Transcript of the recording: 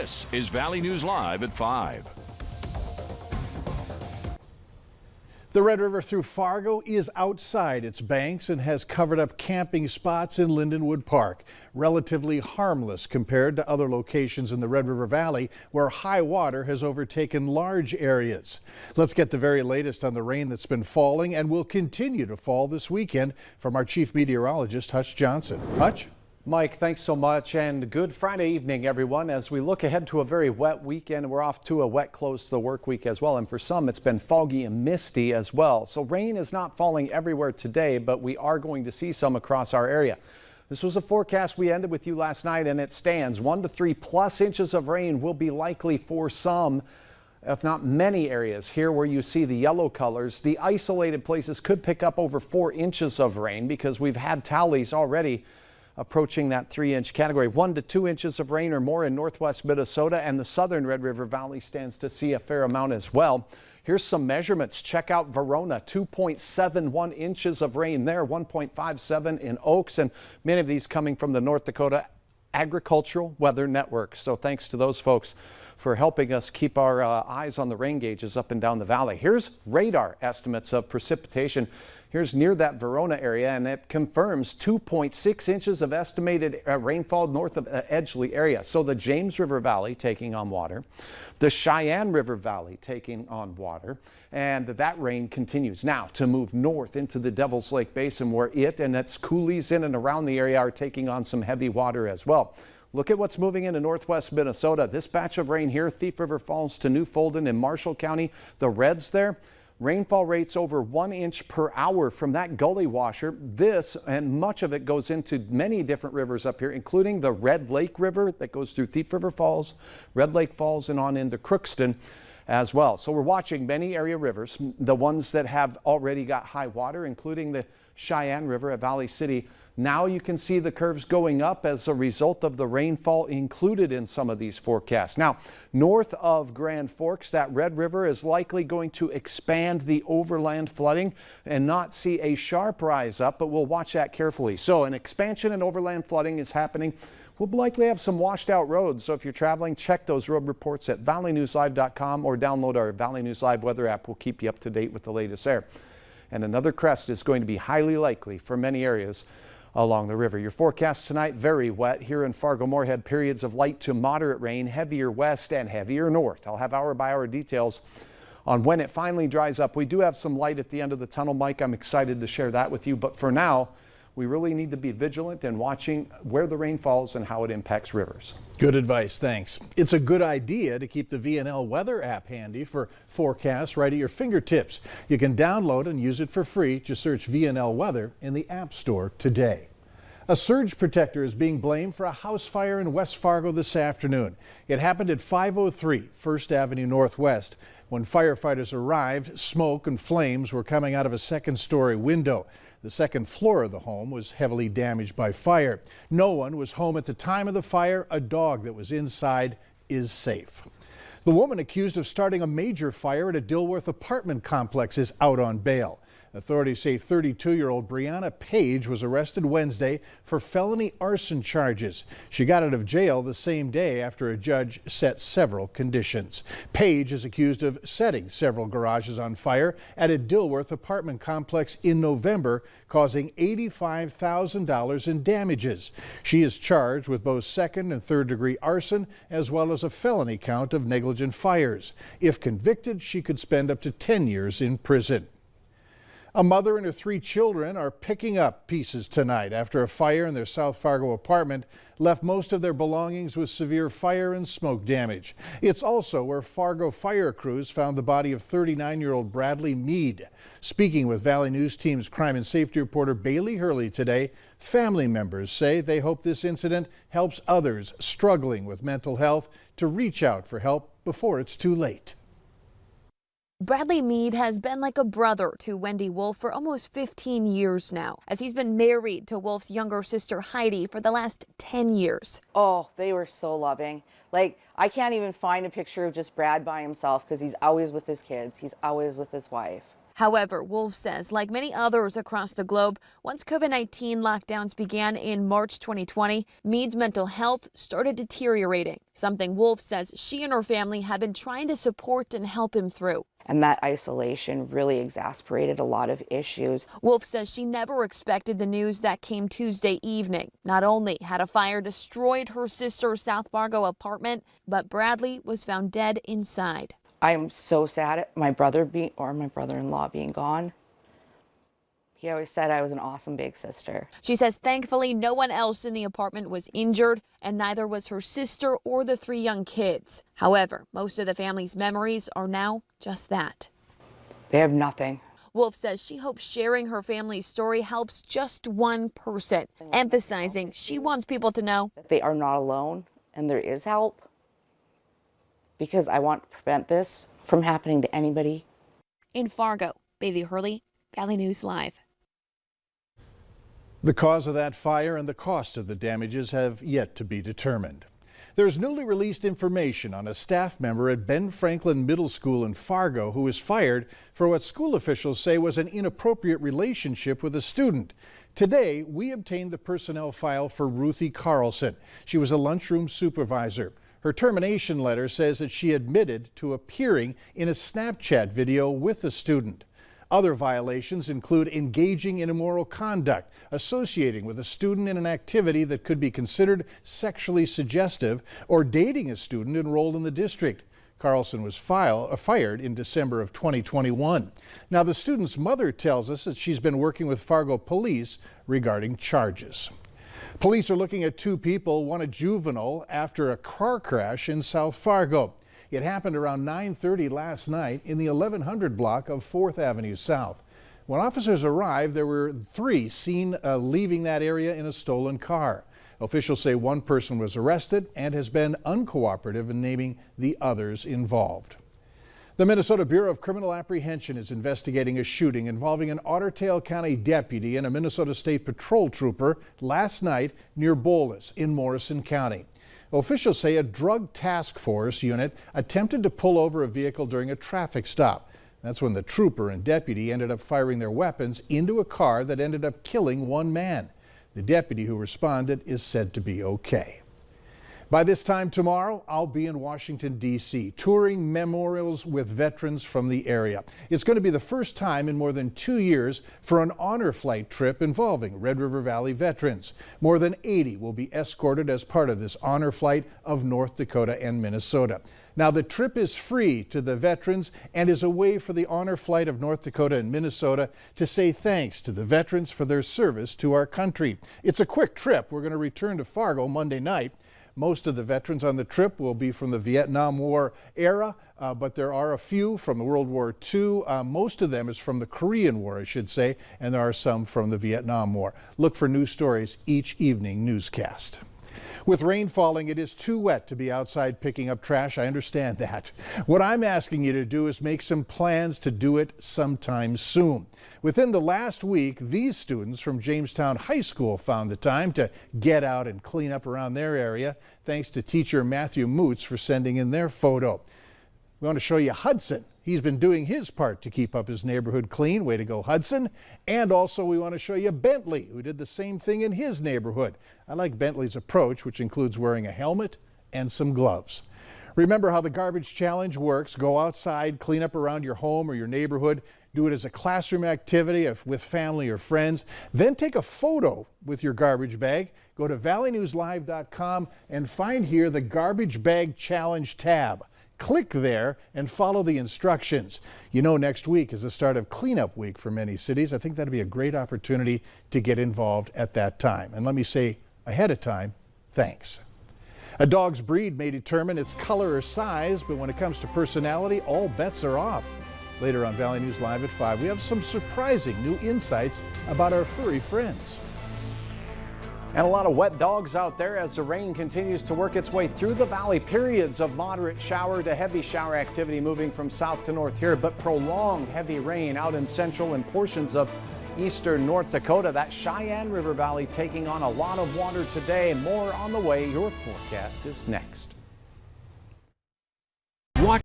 This is Valley News Live at 5. The Red River through Fargo is outside its banks and has covered up camping spots in Lindenwood Park. Relatively harmless compared to other locations in the Red River Valley where high water has overtaken large areas. Let's get the very latest on the rain that's been falling and will continue to fall this weekend from our chief meteorologist, Hutch Johnson. Hutch? Mike, thanks so much, and good Friday evening, everyone. As we look ahead to a very wet weekend, we're off to a wet close to the work week as well, and for some it's been foggy and misty as well. So rain is not falling everywhere today, but we are going to see some across our area. This was a forecast we ended with you last night, and it stands. 1 to 3 plus inches of rain will be likely for some, if not many areas. Here where you see the yellow colors, the isolated places could pick up over 4 inches of rain because we've had tallies already approaching that 3-inch category. 1 to 2 inches of rain or more in northwest Minnesota, and the southern Red River Valley stands to see a fair amount as well. Here's some measurements. Check out Verona, 2.71 inches of rain there, 1.57 in Oaks, and many of these coming from the North Dakota Agricultural Weather Network. So thanks to those folks for helping us keep our eyes on the rain gauges up and down the valley. Here's radar estimates of precipitation. Here's near that Verona area, and it confirms 2.6 inches of estimated rainfall north of Edgeley area. So the James River Valley taking on water, the Cheyenne River Valley taking on water, and that rain continues now to move north into the Devil's Lake Basin, where it and its coulees in and around the area are taking on some heavy water as well. Look at what's moving into northwest Minnesota. This batch of rain here, Thief River Falls to Newfolden in Marshall County, the reds there. Rainfall rates over 1 inch per hour from that gully washer. This and much of it goes into many different rivers up here, including the Red Lake River that goes through Thief River Falls, Red Lake Falls, and on into Crookston as well. So we're watching many area rivers, the ones that have already got high water, including the Cheyenne River at Valley City. Now you can see the curves going up as a result of the rainfall included in some of these forecasts. Now, north of Grand Forks, that Red River is likely going to expand the overland flooding and not see a sharp rise up, but we'll watch that carefully. So an expansion in overland flooding is happening. We'll likely have some washed out roads. So if you're traveling, check those road reports at valleynewslive.com or download our Valley News Live weather app. We'll keep you up to date with the latest there. And another crest is going to be highly likely for many areas along the river. Your forecast tonight, very wet here in Fargo-Moorhead. Periods of light to moderate rain, heavier west and heavier north. I'll have hour-by-hour details on when it finally dries up. We do have some light at the end of the tunnel, Mike. I'm excited to share that with you. But for now, we really need to be vigilant and watching where the rain falls and how it impacts rivers. Good advice, thanks. It's a good idea to keep the VNL weather app handy for forecasts right at your fingertips. You can download and use it for free. Just search VNL Weather in the App Store today. A surge protector is being blamed for a house fire in West Fargo this afternoon. It happened at 503 First Avenue Northwest. When firefighters arrived, smoke and flames were coming out of a second-story window. The second floor of the home was heavily damaged by fire. No one was home at the time of the fire. A dog that was inside is safe. The woman accused of starting a major fire at a Dilworth apartment complex is out on bail. Authorities say 32-year-old Brianna Page was arrested Wednesday for felony arson charges. She got out of jail the same day after a judge set several conditions. Page is accused of setting several garages on fire at a Dilworth apartment complex in November, causing $85,000 in damages. She is charged with both second and third degree arson, as well as a felony count of negligent fires. If convicted, she could spend up to 10 years in prison. A mother and her 3 children are picking up pieces tonight after a fire in their South Fargo apartment left most of their belongings with severe fire and smoke damage. It's also where Fargo fire crews found the body of 39-year-old Bradley Mead. Speaking with Valley News Team's crime and safety reporter Bailey Hurley today, family members say they hope this incident helps others struggling with mental health to reach out for help before it's too late. Bradley Mead has been like a brother to Wendy Wolf for almost 15 years now, as he's been married to Wolf's younger sister Heidi for the last 10 years. Oh, they were so loving. Like, I can't even find a picture of just Brad by himself because he's always with his kids. He's always with his wife. However, Wolf says, like many others across the globe, once COVID-19 lockdowns began in March 2020, Mead's mental health started deteriorating, something Wolf says she and her family have been trying to support and help him through. And that isolation really exacerbated a lot of issues. Wolf says she never expected the news that came Tuesday evening. Not only had a fire destroyed her sister's South Fargo apartment, but Bradley was found dead inside. I am so sad at my brother-in-law being gone. He always said I was an awesome big sister. She says thankfully no one else in the apartment was injured, and neither was her sister or the 3 young kids. However, most of the family's memories are now just that. They have nothing. Wolf says she hopes sharing her family's story helps just one person, emphasizing she wants people to know that they are not alone and there is help, because I want to prevent this from happening to anybody. In Fargo, Bailey Hurley, Valley News Live. The cause of that fire and the cost of the damages have yet to be determined. There's newly released information on a staff member at Ben Franklin Middle School in Fargo who was fired for what school officials say was an inappropriate relationship with a student. Today, we obtained the personnel file for Ruthie Carlson. She was a lunchroom supervisor. Her termination letter says that she admitted to appearing in a Snapchat video with a student. Other violations include engaging in immoral conduct, associating with a student in an activity that could be considered sexually suggestive, or dating a student enrolled in the district. Carlson was fired in December of 2021. Now, the student's mother tells us that she's been working with Fargo police regarding charges. Police are looking at 2 people, one a juvenile, after a car crash in South Fargo. It happened around 9:30 last night in the 1100 block of 4th Avenue South. When officers arrived, there were 3 seen leaving that area in a stolen car. Officials say 1 person was arrested and has been uncooperative in naming the others involved. The Minnesota Bureau of Criminal Apprehension is investigating a shooting involving an Otter Tail County deputy and a Minnesota State Patrol trooper last night near Bolus in Morrison County. Officials say a drug task force unit attempted to pull over a vehicle during a traffic stop. That's when the trooper and deputy ended up firing their weapons into a car that ended up killing 1 man. The deputy who responded is said to be okay. By this time tomorrow, I'll be in Washington, D.C., touring memorials with veterans from the area. It's going to be the first time in more than 2 years for an honor flight trip involving Red River Valley veterans. More than 80 will be escorted as part of this honor flight of North Dakota and Minnesota. Now, the trip is free to the veterans and is a way for the honor flight of North Dakota and Minnesota to say thanks to the veterans for their service to our country. It's a quick trip. We're going to return to Fargo Monday night. Most of the veterans on the trip will be from the Vietnam War era, but there are a few from World War II. Most of them is from the Korean War, I should say, and there are some from the Vietnam War. Look for news stories each evening newscast. With rain falling, it is too wet to be outside picking up trash. I understand that. What I'm asking you to do is make some plans to do it sometime soon. Within the last week, these students from Jamestown High School found the time to get out and clean up around their area, thanks to teacher Matthew Moots for sending in their photo. We want to show you Hudson. He's been doing his part to keep up his neighborhood clean. Way to go, Hudson. And also we want to show you Bentley, who did the same thing in his neighborhood. I like Bentley's approach, which includes wearing a helmet and some gloves. Remember how the garbage challenge works. Go outside, clean up around your home or your neighborhood. Do it as a classroom activity with family or friends. Then take a photo with your garbage bag. Go to valleynewslive.com and find here the Garbage Bag Challenge tab. Click there and follow the instructions. You know, next week is the start of cleanup week for many cities. I think that'd be a great opportunity to get involved at that time. And let me say ahead of time, thanks. A dog's breed may determine its color or size, but when it comes to personality, all bets are off. Later on Valley News Live at 5, we have some surprising new insights about our furry friends. And a lot of wet dogs out there as the rain continues to work its way through the valley. Periods of moderate shower to heavy shower activity moving from south to north here, but prolonged heavy rain out in central and portions of eastern North Dakota. That Cheyenne River Valley taking on a lot of water today. More on the way. Your forecast is next.